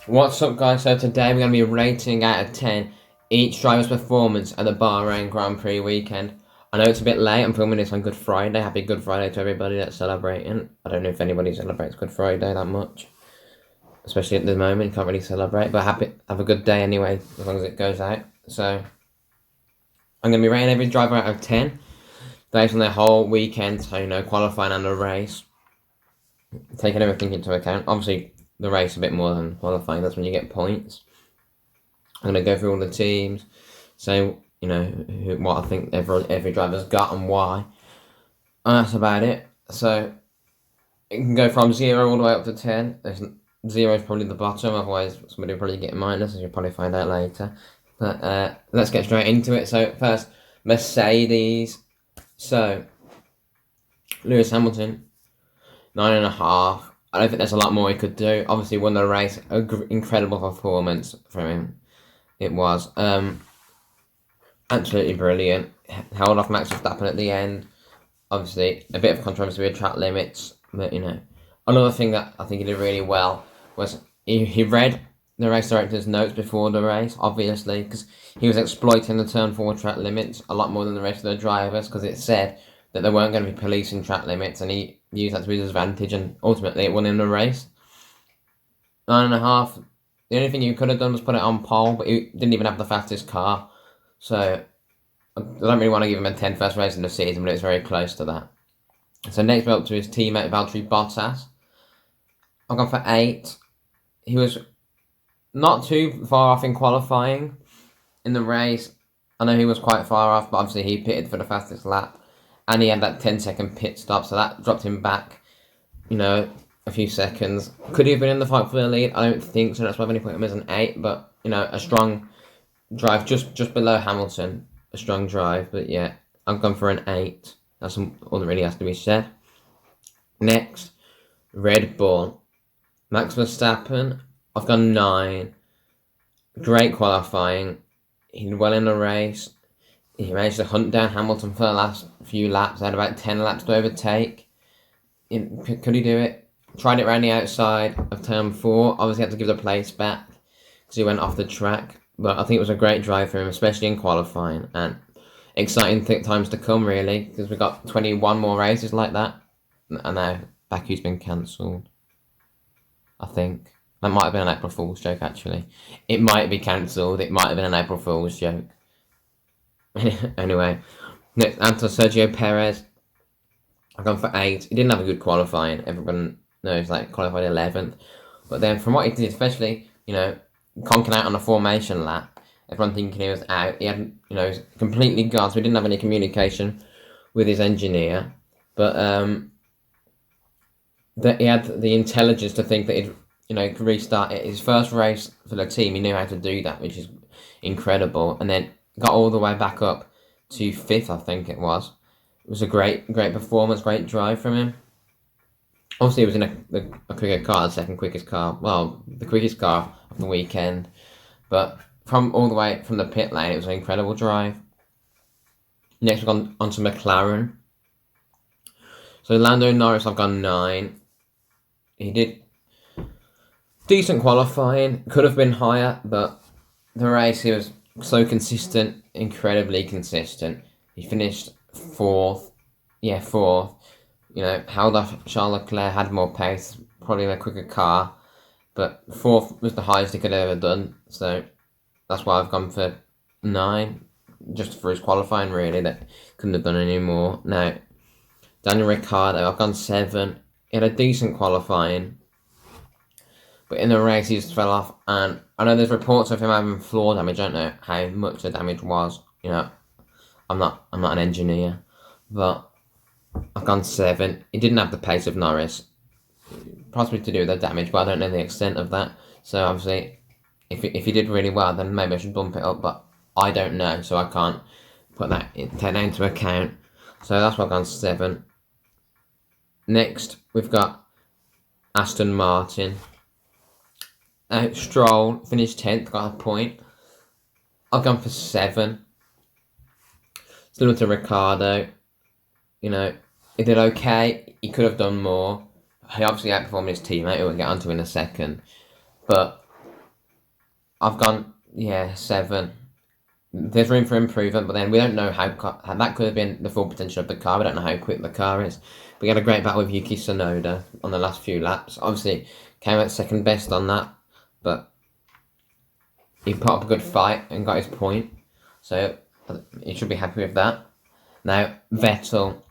What's up, guys? So today we're going to be rating out of 10 each driver's performance at the Bahrain Grand Prix weekend. I know it's a bit late. I'm filming this on Good Friday. Happy Good Friday to everybody that's celebrating. I don't know if anybody celebrates Good Friday that much, especially at the moment. Can't really celebrate, but have a good day anyway, as long as it goes out. So I'm going to be rating every driver out of 10 based on their whole weekend, so qualifying and the race, taking everything into account. Obviously, the race a bit more than qualifying. That's when you get points. I'm gonna go through all the teams, say what I think every driver's got and why. And that's about it. So it can go from 0 all the way up to 10. 0 is probably the bottom, otherwise somebody will probably get a minus, as you'll probably find out later. But let's get straight into it. So first, Mercedes. So Lewis Hamilton, 9.5. I don't think there's a lot more he could do. Obviously, won the race. Incredible performance from him. It was absolutely brilliant. Held off Max Verstappen at the end. Obviously, a bit of controversy with track limits, but another thing that I think he did really well was he read the race director's notes before the race, obviously, because he was exploiting the turn 4 track limits a lot more than the rest of the drivers, because it said that they weren't going to be policing track limits, and he used that to his advantage, and ultimately it won him the race. 9.5. The only thing you could have done was put it on pole, but he didn't even have the fastest car, so I don't really want to give him a 10 first race in the season, but it's very close to that. So next we're up to his teammate Valtteri Bottas. I've gone for 8. He was not too far off in qualifying. In the race, I know he was quite far off, but obviously he pitted for the fastest lap. And he had that 10-second pit stop, so that dropped him back, a few seconds. Could he have been in the fight for the lead? I don't think so. That's why I've only put him as an 8. But, a strong drive, just below Hamilton. A strong drive, but yeah, I've gone for an 8. That's all that really has to be said. Next, Red Bull. Max Verstappen, I've gone 9. Great qualifying. He did well in the race. He managed to hunt down Hamilton for the last few laps. They had about 10 laps to overtake. Could he do it? Tried it around the outside of turn 4. Obviously had to give the place back because he went off the track. But I think it was a great drive for him, especially in qualifying. And exciting times to come, really, because we've got 21 more races like that. And now Baku's been cancelled, I think. That might have been an April Fool's joke, actually. It might be cancelled. It might have been an April Fool's joke. Anyway, next, Sergio Perez. I've gone for 8. He didn't have a good qualifying. Everyone knows, qualified 11th. But then from what he did, especially, conking out on a formation lap, everyone thinking he was out. He had, he was completely gone, so he didn't have any communication with his engineer. But that he had the intelligence to think that he'd, could restart it. His first race for the team, he knew how to do that, which is incredible. And then got all the way back up to 5th, I think it was. It was a great performance, great drive from him. Obviously, he was in a quicker car, the second quickest car. Well, the quickest car of the weekend. But from all the way from the pit lane, it was an incredible drive. Next, we've gone on to McLaren. So Lando Norris, I've gone 9. He did decent qualifying. Could have been higher, but the race, he was so consistent, incredibly consistent. He finished 4th. Yeah, 4th. Held off Charles Leclerc, had more pace, probably in a quicker car. But 4th was the highest he could have ever done. So that's why I've gone for 9. Just for his qualifying, really. That couldn't have done any more. Now, Daniel Ricciardo, I've gone 7. He had a decent qualifying. But in the race, he just fell off. And I know there's reports of him having floor damage. I don't know how much the damage was. I'm not an engineer. But I've gone 7. He didn't have the pace of Norris. Possibly to do with the damage, but I don't know the extent of that. So obviously, if he did really well, then maybe I should bump it up. But I don't know, so I can't take that into account. So that's why I've gone 7. Next, we've got Aston Martin. Stroll finished 10th, got a point. I've gone for 7. Similar to Ricciardo. He did okay. He could have done more. He obviously outperformed his teammate, who we'll get onto in a second. But I've gone, yeah, 7. There's room for improvement, but then we don't know how that could have been the full potential of the car. We don't know how quick the car is. We had a great battle with Yuki Tsunoda on the last few laps. Obviously, came out second best on that, but he put up a good fight and got his point. So he should be happy with that. Now, Vettel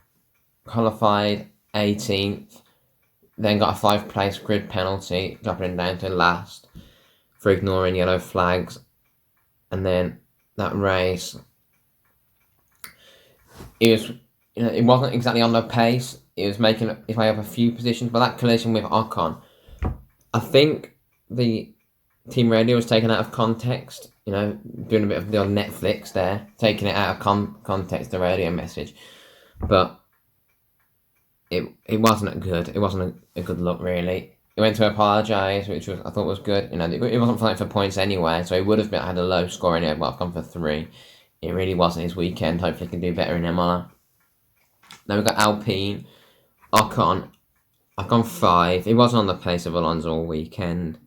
qualified 18th, then got a 5th-place grid penalty, dropping him down to last for ignoring yellow flags. And then that race, it wasn't exactly on the pace. It was making his way up a few positions, but that collision with Ocon, I think the team radio was taken out of context. Doing a bit of the old Netflix there, taking it out of context, the radio message, but it wasn't good. It wasn't a good look, really. He went to apologise, which I thought was good. It wasn't fighting for points anyway, so he would have had a low score anyway, but I've gone for 3. It really wasn't his weekend. Hopefully he can do better in Imola. Now we've got Alpine. Ocon, I've gone 5. He wasn't on the pace of Alonso all weekend.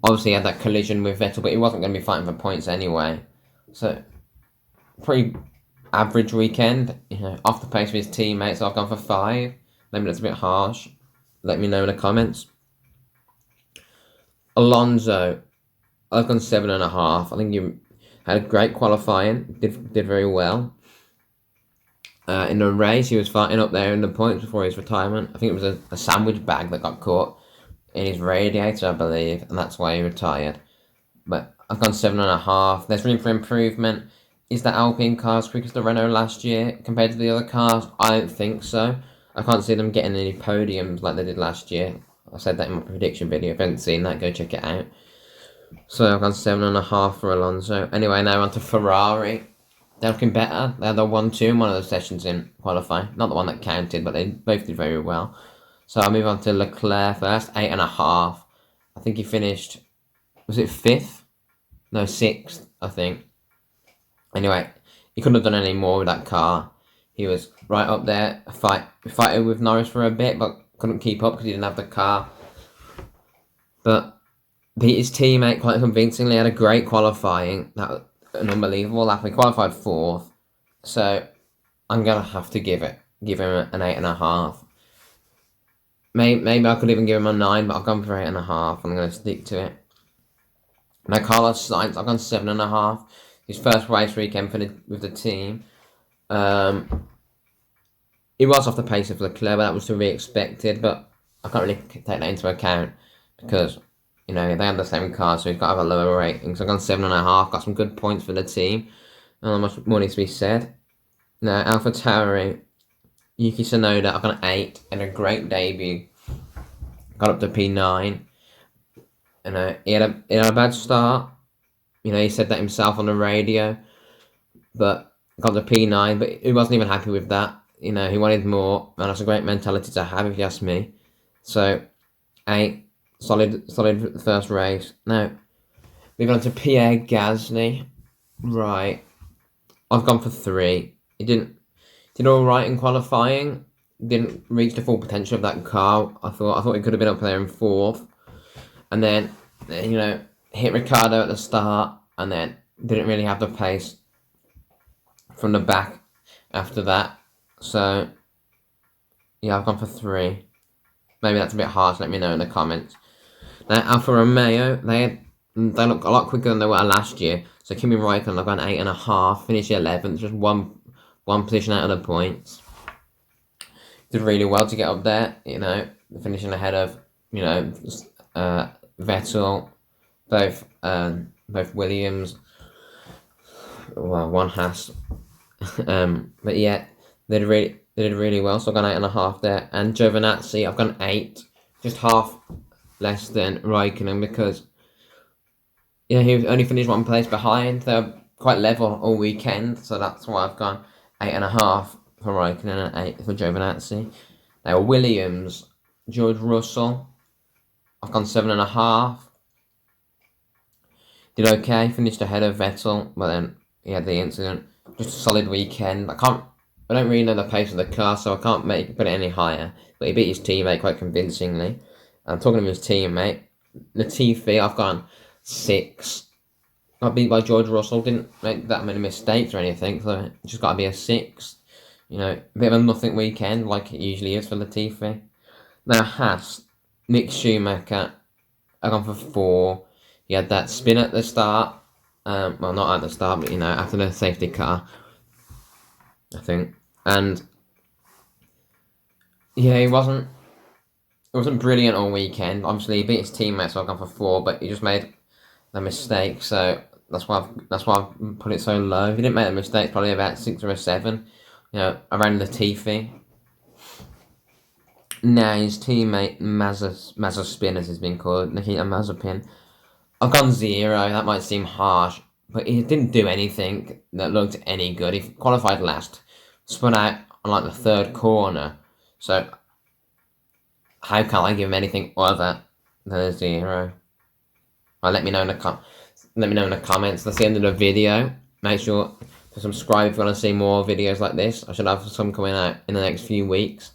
Obviously he had that collision with Vettel, but he wasn't going to be fighting for points anyway. So, pretty average weekend. Off the pace of his teammates, so I've gone for 5. Maybe that's a bit harsh. Let me know in the comments. Alonso, I've gone 7.5. I think you had a great qualifying, did very well. In the race, he was fighting up there in the points before his retirement. I think it was a sandwich bag that got caught in his radiator, I believe, and that's why he retired. But I've gone 7.5. There's room for improvement. Is the Alpine car as quick as the Renault last year compared to the other cars? I don't think so. I can't see them getting any podiums like they did last year. I said that in my prediction video. If you haven't seen that, go check it out. So I've gone 7.5 for Alonso. Anyway, now on to Ferrari. They're looking better. They had a 1-2 in one of the sessions in qualifying. Not the one that counted, but they both did very well. So I'll move on to Leclerc first. 8.5. I think he finished, was it 5th? No, 6th, I think. Anyway, he couldn't have done any more with that car. He was right up there, fighting with Norris for a bit, but couldn't keep up because he didn't have the car. But beat his teammate quite convincingly. Had a great qualifying. That was an unbelievable lap. He qualified 4th, so I'm gonna have to give him an 8.5. Maybe I could even give him a 9, but I've gone for 8.5. I'm gonna stick to it. Now Carlos Sainz, I've gone 7.5. His first race weekend with the team. He was off the pace of Leclerc, but that was to be expected. But I can't really take that into account because they had the same car, so he's got to have a lower rating. So I've gone 7.5. Got some good points for the team. Not much more needs to be said. Now AlphaTauri, Yuki Tsunoda, I've gone 8 and a great debut. Got up to P9. He had a bad start. He said that himself on the radio, but got the P9, but he wasn't even happy with that. He wanted more, and that's a great mentality to have, if you ask me. So, 8, solid first race. Now, moving on to Pierre Gasly. Right, I've gone for 3. He did all right in qualifying. Didn't reach the full potential of that car. I thought he could have been up there in 4th, and then hit Ricciardo at the start, and then didn't really have the pace from the back after that. So, yeah, I've gone for 3. Maybe that's a bit harsh. Let me know in the comments. Now, Alfa Romeo, they look a lot quicker than they were last year. So, Kimi Raikkonen, I've gone 8.5. Finished 11th, just one position out of the points. Did really well to get up there. Finishing ahead of Vettel, both Williams. Well, one Haas. But yeah, they did really well. So I've gone 8.5 there. And Giovinazzi, I've gone 8, just half less than Raikkonen because he only finished 1 place behind. They're quite level all weekend, so that's why I've gone 8.5 for Raikkonen and 8 for Giovinazzi. Now Williams, George Russell, I've gone 7.5. Did okay, finished ahead of Vettel, but then he had the incident. Just a solid weekend. I don't really know the pace of the car, so I can't put it any higher. But he beat his teammate quite convincingly. I'm talking to his teammate, Latifi, I've gone 6. got beat by George Russell, didn't make that many mistakes or anything, so it just got to be a 6. You know, a bit of a nothing weekend, like it usually is for Latifi. Now, Haas, Mick Schumacher, I gone for 4. He had that spin at the start. Well, not at the start, but, you know, after the safety car, I think. And, yeah, it wasn't brilliant all weekend. Obviously, he beat his teammates, so I've gone for 4, but he just made the mistake, so that's why I've put it so low. If he didn't make the mistake, probably about 6 or a 7. You know, around Latifi. Now his teammate Mazepin, as he's been called, Nikita Mazepin. I've gone 0. That might seem harsh, but he didn't do anything that looked any good. He qualified last, spun out on like the 3rd corner. So how can I give him anything other than a 0? Well, let me know in the comments. That's the end of the video. Make sure to subscribe if you want to see more videos like this. I should have some coming out in the next few weeks.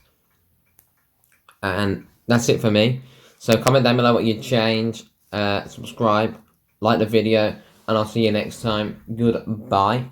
And that's it for me. So comment down below what you'd change. Subscribe, like the video, and I'll see you next time. Goodbye.